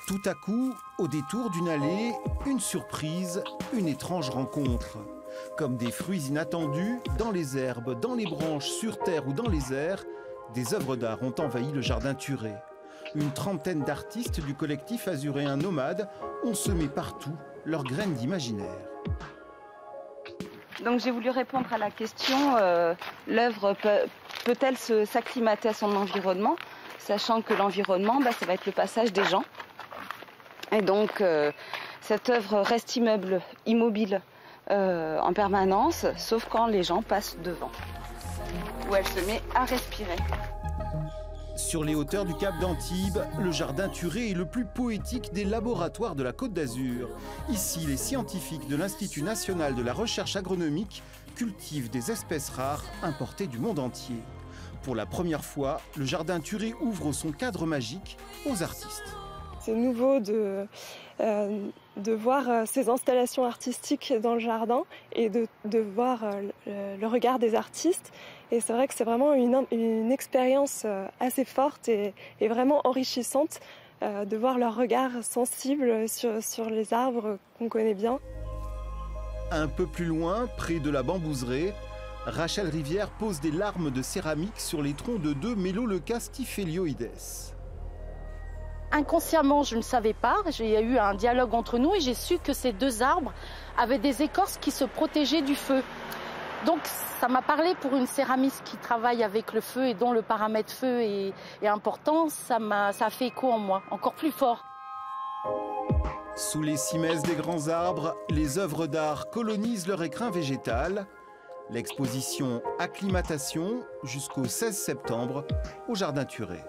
Tout à coup, au détour d'une allée, une surprise, une étrange rencontre. Comme des fruits inattendus, dans les herbes, dans les branches, sur terre ou dans les airs, des œuvres d'art ont envahi le jardin Thuré. Une trentaine d'artistes du collectif azuréen Nomade ont semé partout leurs graines d'imaginaire. Donc j'ai voulu répondre à la question, l'œuvre peut-elle s'acclimater à son environnement, sachant que l'environnement, ça va être le passage des gens. Et donc cette œuvre reste immobile en permanence, sauf quand les gens passent devant, où elle se met à respirer. Sur les hauteurs du Cap d'Antibes, le jardin Thuré est le plus poétique des laboratoires de la Côte d'Azur. Ici, les scientifiques de l'Institut national de la recherche agronomique cultivent des espèces rares importées du monde entier. Pour la première fois, le jardin Thuré ouvre son cadre magique aux artistes. C'est nouveau de voir ces installations artistiques dans le jardin et de voir le regard des artistes. Et c'est vrai que c'est vraiment une expérience assez forte et vraiment enrichissante de voir leur regard sensible sur les arbres qu'on connaît bien. Un peu plus loin, près de la bambouseraie, Rachel Rivière pose des larmes de céramique sur les troncs de deux Melaleuca stiphelioides. Inconsciemment, je ne savais pas. Il y a eu un dialogue entre nous et j'ai su que ces deux arbres avaient des écorces qui se protégeaient du feu. Donc ça m'a parlé pour une céramiste qui travaille avec le feu et dont le paramètre feu est important. Ça a fait écho en moi, encore plus fort. Sous les cimaises des grands arbres, les œuvres d'art colonisent leur écrin végétal. L'exposition Acclimatation jusqu'au 16 septembre au Jardin Thuré.